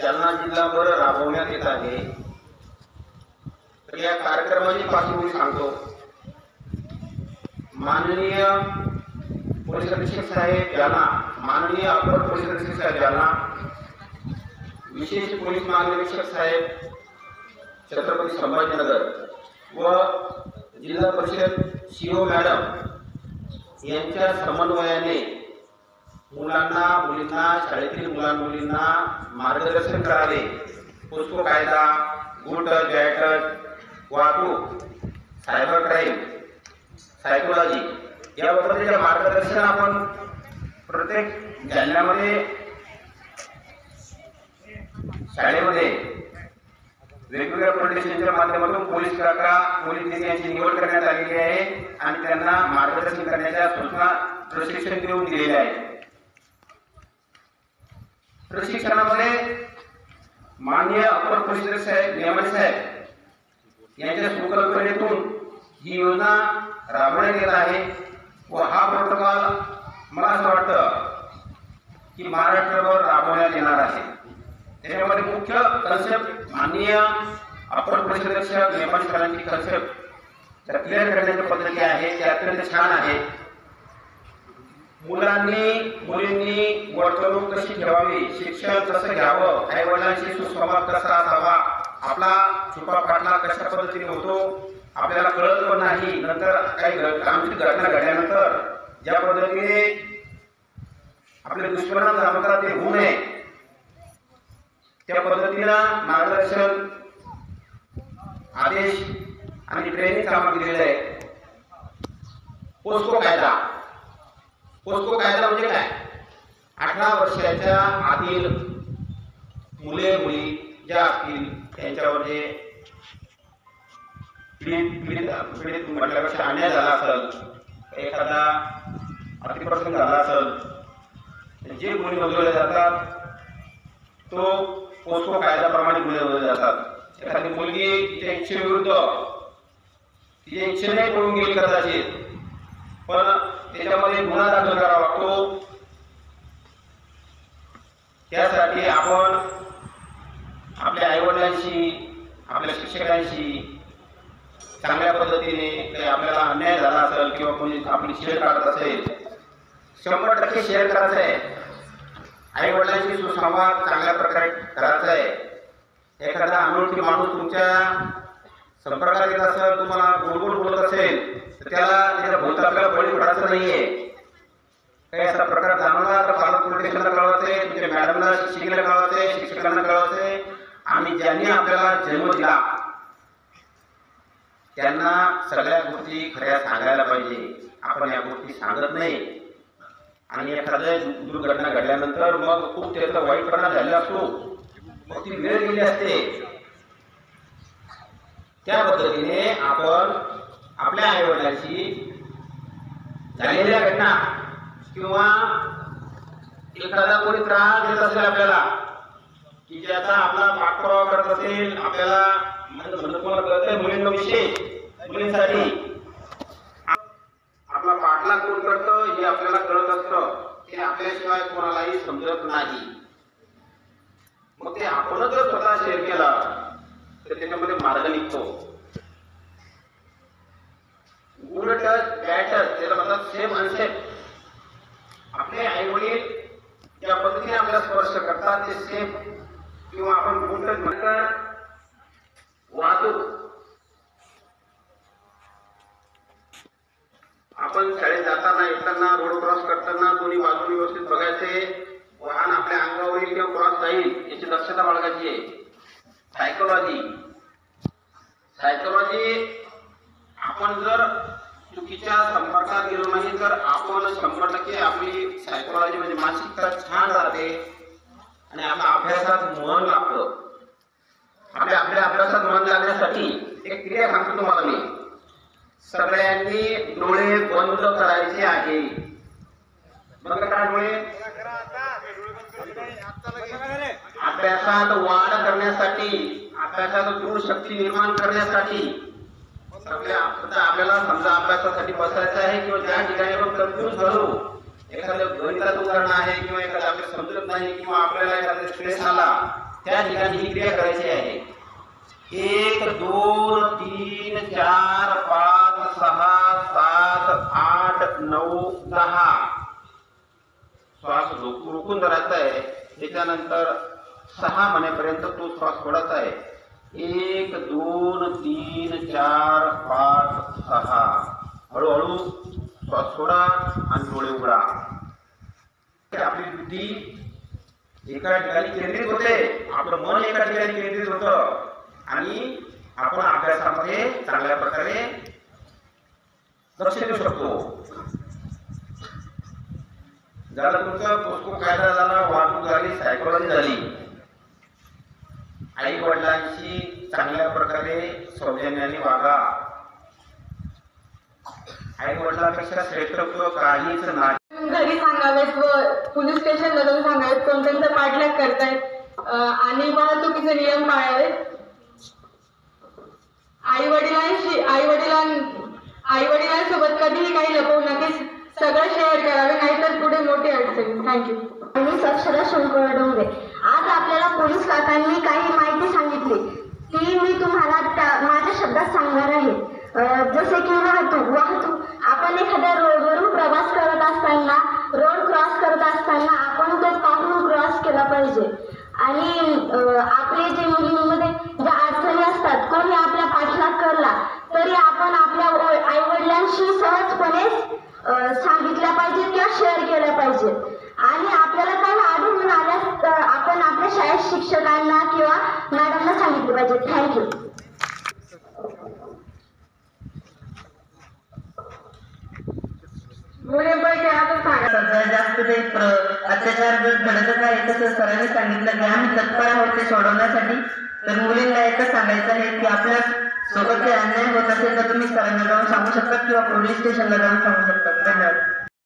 जालना जिल्हाभर राबवण्यात येत आहे। तर या कार्यक्रमाची पार्श्वभूमी सांगतो। माननीय पोलीस अधीक्षक साहेब जालना, माननीय अपर पोलीस अधीक्षक साहेब जालना, विशेष पोलीस महानिरीक्षक साहेब छत्रपती संभाजीनगर व जिल्हा परिषद सीओ मॅडम यांच्या समन्वयाने मुलांना मुलींना शाळेतील मुलांमुलींना मार्गदर्शन करावे। पोस्को कायदा, गुड टच, बॅड टच, वाहतूक, सायबर क्राईम, सायकोलॉजी याबद्दलचे मार्गदर्शन आपण प्रत्येक जिल्ह्यामध्ये शाळेमध्ये वेगवेगळ्या पोलीस स्टेशनच्या माध्यमातून पोलीस काका, पोलीस निधी यांची निवड करण्यात आलेली आहे आणि त्यांना मार्गदर्शन करण्याच्या सूचना प्रशिक्षण देऊन दिलेले आहे। प्रशिक्षणामध्ये माननीय अपर पोलीस साहेब नियमाने साहेब यांच्या संकल्पनेतून ही योजना राबवण्यात येत आहे व हा प्रोटोकॉल मला असं वाटतं की महाराष्ट्रभर राबवण्यात येणार आहे। त्याच्यामध्ये मुख्य कन्सेप्ट माननीय अपर पोलीस अधीक्षक नियमाने साहेबांची कन्सेप्ट क्लिअर करण्याची पद्धती आहे ते अत्यंत छान आहे। मुलांनी मुलींनी वर्तणूक कशी ठेवावी, शिक्षण कसं घ्यावं, आई वडिलांशी सुसंवाद कसा असावा, आपला छुपा फाटला कशा पद्धतीने होतो आपल्याला कळत पण नाही, नंतर काही आमची घटना घडल्यानंतर ज्या पद्धतीने आपले दुश्मनांना जाणवतात ते होऊ नये त्या पद्धतीनं मार्गदर्शन आदेश आणि ट्रेनिंग काम दिलेलं आहे। पोस्को कायदा, पोस्को कायदा म्हणजे काय? 18 वर्षाच्या आतील मुले मुली ज्या असतील त्यांच्यावर जे पीडित म्हटल्यापेक्षा अन्याय झाला असेल, एखादा अतिप्रसंग झाला असेल, जे गुन्हे नोंदवले जातात तो पोस्को कायद्याप्रमाणे गुन्हे नोंदवले जातात। एखादी मुलगी तिच्या इच्छेविरुद्ध तिच्या इच्छेने पळून गेली कदाचित, पण त्याच्यामध्ये गुन्हा दाखल करावा लागतो। त्यासाठी आपण आपल्या आईवडिलांशी, आपल्या शिक्षकांशी चांगल्या पद्धतीने काही आपल्याला अन्याय झाला असेल किंवा कोणी आपली शेअर काढत असेल 100% शेअर करायचं आहे। आई वडिलांशी सुसंवाद चांगल्या प्रकारे करायचा आहे। एखादा अनोळखी माणूस तुमच्या संपर्कात येत असेल, तुम्हाला गोड गोड बोलत असेल तर त्याला त्याच्या भोवती आपल्याला बळी पडायचं नाहीये। काही असा प्रकार जाणवला तर पालक पोलीस स्टेशनला कळवायचे, तुमच्या मॅडमला शिक्षिकेला कळवायचे, शिक्षकांना कळवायचे आणि ज्यांनी आपल्याला जन्म दिला त्यांना सगळ्या गोष्टी खऱ्या सांगायला पाहिजे। आपण या गोष्टी सांगत नाही आणि एखाद्या दुर्घटना घडल्यानंतर मग खूप त्याचा वाईट परिणाम झालेला असतो, मग ती वेळ गेली असते। त्या पद्धतीने आपण आपल्या आई वडिलांशी झालेल्या घटना किंवा एखादा कोणी त्रास देत असेल आपल्याला की ज्याचा आपला पाठपुरावा करत असेल, आपल्याला तुम्हाला कळतंय मुलींविषयी, मुलींसाठी आपला पाठला कोण करतं हे आपल्याला कळत असतं, ते आपल्याशिवाय कोणालाही समजत नाही। मग ते आपणच जर स्वतः शेअर केला तर त्याच्यामध्ये मार्ग निघतो। गुड टच, बॅड टच त्याला म्हणतात सेम अनसेम। आपले आई वडील ज्या पद्धतीने आपल्याला स्पर्श करतात ते सेम किंवा आपण गुड टच म्हणतात। वाहतूक, आपण शाळेत जाताना येताना रोड क्रॉस करताना दोन्ही बाजूने व्यवस्थित बघायचे, वाहन आपल्या अंगावरील किंवा क्रॉस जाईल याची दक्षता बाळगायची आहे। सायकोलॉजी, सायकोलॉजी आपण जर चुकीच्या संपर्कात गेलो नाही तर आपण 100% आपली सायकोलॉजी म्हणजे मानसिकता छान राहते आणि आपल्या अभ्यासात मन लागतं। आपल्या अभ्यासात मन लागण्यासाठी एक क्रिया सांगतो तुम्हाला मी। सगळ्यांनी डोळे बंद करायचे आहे। बंद करा डोळे। अभ्यासात वाढ करण्यासाठी, अभ्यासात दृढ शक्ती निर्माण करण्यासाठी आपल्याला समजा अभ्यासासाठी बसायचं आहे किंवा ज्या ठिकाणी आपण कन्फ्यूज झालो, एखाद्या गणिताचं उदाहरण आहे किंवा एखाद्या आपल्याला समजत नाही किंवा आपल्याला एखादा स्ट्रेस आला त्या ठिकाणी ही क्रिया करायची आहे. 1 2 3 4 5 6 7 8 9 10 श्वास रोखून धरायचा आहे. त्याच्यानंतर 6 म्हणेपर्यंत तो श्वास सोडायचा आहे. 1 2 3 4 5 6 हळूहळू श्वास सोडा आणि डोळे उघडा. आपली बुद्धी एका ठिकाणी केंद्रित होते, आपलं मन एका ठिकाणी केंद्रित होतं आणि आपण अभ्यासामध्ये चांगल्या प्रकारे लक्ष देऊ शकतो. झालं तुमचं पोस्को कायदा झाला, वाहतूक झाली, सायकोलॉजी झाली. आई वडिलांशी चांगल्या प्रकारे सौजन्याने वागा. आई वडिलांपेक्षा श्रेष्ठत्व काहीच नाही. घरी सांगावेत व पोलीस स्टेशनला जाऊन सांगावेत कोणत्यांचा पाठलाग करतायत आणि वाहतुकीचे नियम पाळावेत. आई वडिलांसोबत कधीही काही लपवू नका. सगळं शेअर करावे, नाहीतर पुढे मोठी अडचण. थँक्यू. मी अक्षरा शंकर डोंगरे. आज आपल्याला पोलीस काकांनी काही माहिती सांगितली ती मी तुम्हाला माझ्या शब्दात सांगणार आहे. जसे की वाहतूक आपण एखाद्या रोडवरून प्रवास करत असताना, रोड क्रॉस करत असताना आपण तो पाहून क्रॉस केला पाहिजे. आणि आपले जे मुलींमध्ये ज्या अडचणी असतात, कोणी आपला पाठलाग करला तरी आपण आपल्या आई वडिलांशी सहजपणे सांगितल्या पाहिजे किंवा शेअर केल्या पाहिजे. आणि आपल्याला काही आढळून आल्यास आपण आपल्या शाळेत शिक्षकांना किंवा मॅडमला सांगितले पाहिजे. थँक्यू. सध्या जास्त ते अत्याचार घडतच आहे. तसंच सरांनी सांगितलं की आम्ही तत्पर आहोत ते सोडवण्यासाठी. तर मुलींना एकच सांगायचं आहे की आपल्या सोबत काही अन्याय होत असेल तर तुम्ही सरांना जाऊन सांगू शकता किंवा पोलीस स्टेशनला जाऊन सांगू शकता. धन्यवाद.